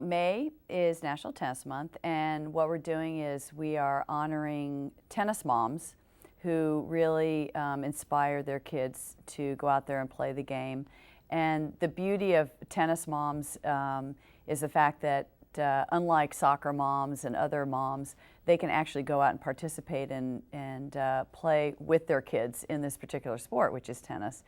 May is National Tennis Month, and what we're doing is we are honoring tennis moms who really inspire their kids to go out there and play the game. And the beauty of tennis moms is the fact that unlike soccer moms and other moms, they can actually go out and participate and play with their kids in this particular sport, which is tennis.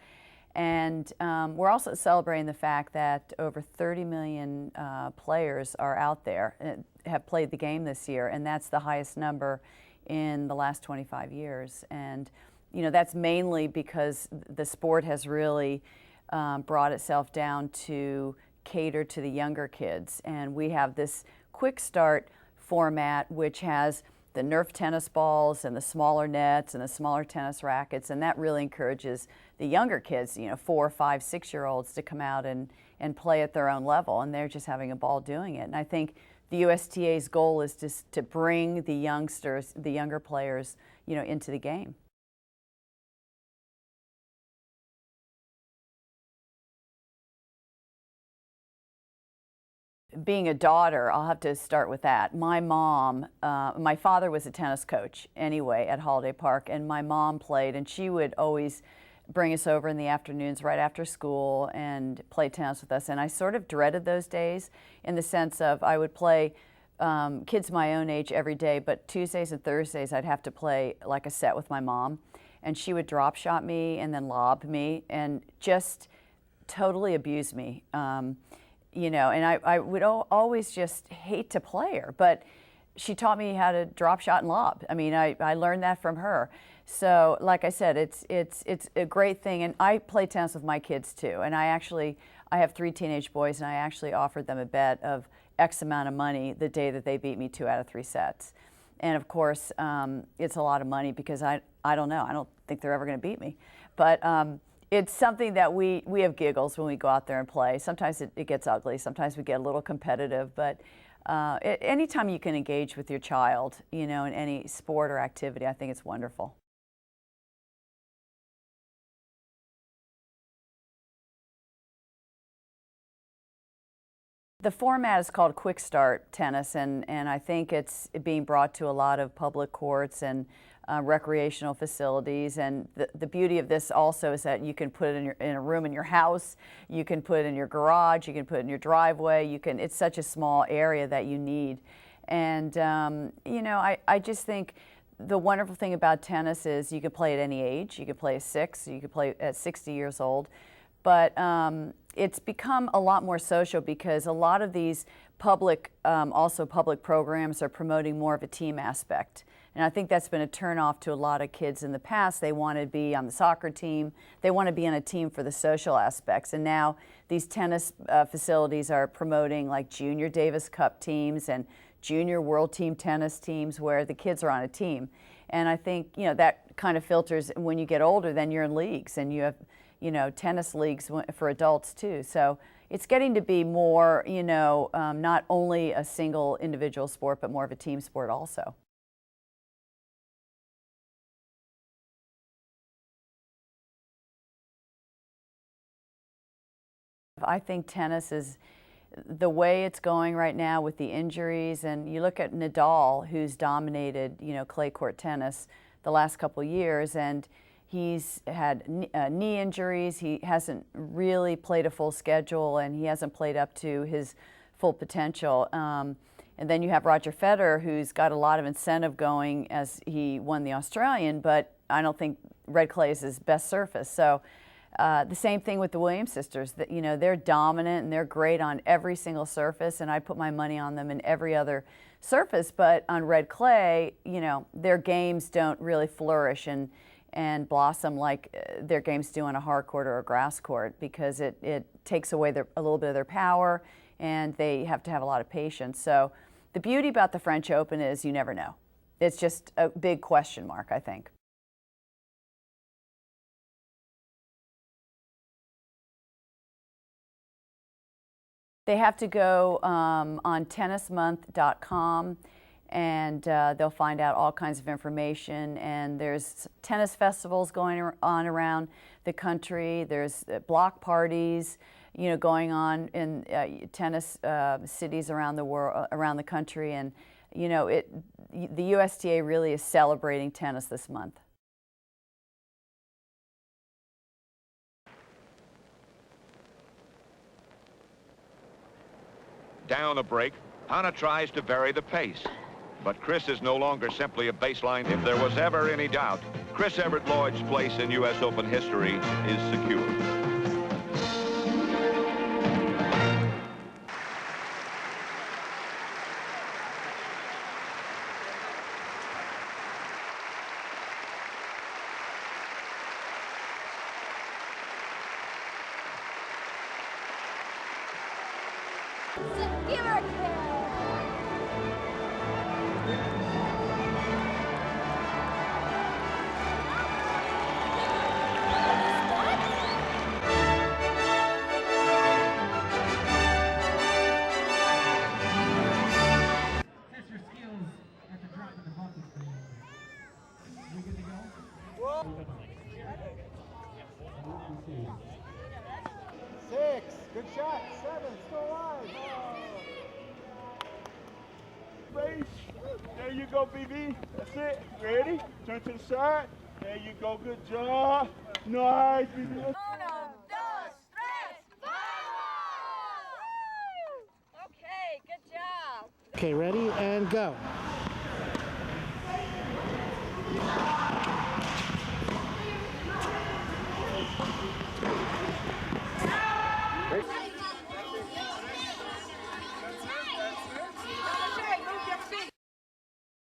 And we're also celebrating the fact that over 30 million players are out there and have played the game this year, and that's the highest number in the last 25 years. And that's mainly because the sport has really brought itself down to cater to the younger kids. And we have this Quickstart format, which has the Nerf tennis balls and the smaller nets and the smaller tennis rackets, and that really encourages the younger kids, 4, 5, 6-year-olds to come out and play at their own level, and they're just having a ball doing it. And I think the USTA's goal is just to bring the youngsters, the younger players, into the game. Being a daughter, I'll have to start with that. My mom, my father was a tennis coach anyway at Holiday Park, and my mom played, and she would always bring us over in the afternoons right after school and play tennis with us. And I sort of dreaded those days in the sense of I would play kids my own age every day, but Tuesdays and Thursdays I'd have to play like a set with my mom, and she would drop shot me and then lob me and just totally abuse me. And I would always just hate to play her, but she taught me how to drop shot and lob. I mean, I learned that from her. So like I said, it's a great thing. And I play tennis with my kids too. And I have 3 teenage boys, and I actually offered them a bet of X amount of money the day that they beat me 2 out of 3 sets. And of course, it's a lot of money because I don't know. I don't think they're ever going to beat me. But it's something that we have giggles when we go out there and play. Sometimes it gets ugly. Sometimes we get a little competitive. But anytime you can engage with your child, in any sport or activity, I think it's wonderful. The format is called Quickstart tennis, and I think it's being brought to a lot of public courts and recreational facilities. And the beauty of this also is that you can put it in a room in your house, you can put it in your garage, you can put it in your driveway. It's such a small area that you need. And I just think the wonderful thing about tennis is you can play at any age. You can play at 6, you can play at 60 years old. But it's become a lot more social because a lot of these public programs are promoting more of a team aspect. And I think that's been a turnoff to a lot of kids in the past. They want to be on the soccer team. They want to be on a team for the social aspects. And now these tennis facilities are promoting like junior Davis Cup teams and junior world team tennis teams where the kids are on a team. And I think, that kind of filters when you get older, then you're in leagues and you have, tennis leagues for adults too. So it's getting to be more, not only a single individual sport, but more of a team sport also. I think tennis is the way it's going right now with the injuries, and you look at Nadal, who's dominated, clay court tennis the last couple years, and he's had knee injuries. He hasn't really played a full schedule, and he hasn't played up to his full potential. And then you have Roger Federer, who's got a lot of incentive going as he won the Australian, but I don't think red clay is his best surface. So the same thing with the Williams sisters. That they're dominant and they're great on every single surface, and I put my money on them in every other surface. But on red clay, their games don't really flourish and blossom like their games do on a hard court or a grass court because it takes away a little bit of their power, and they have to have a lot of patience. So the beauty about the French Open is you never know. It's just a big question mark, I think. They have to go on tennismonth.com and they'll find out all kinds of information. And there's tennis festivals going on around the country. There's block parties, you know, going on in tennis cities around the world, around the country. And you know, the USTA really is celebrating tennis this month. Down a break, Hannah tries to vary the pace. But Chris is no longer simply a baseline. If there was ever any doubt, Chris Evert Lloyd's place in U.S. Open history is secure. Give her a kiss. Test your skills at the drop of the bucket. We good to go? 6, good shot. 7, still alive. Race. There you go, BB. That's it. Ready? Turn to the side. There you go. Good job. Nice, BB. 1, 2, 3, 4. Okay, good job. Okay, ready and go.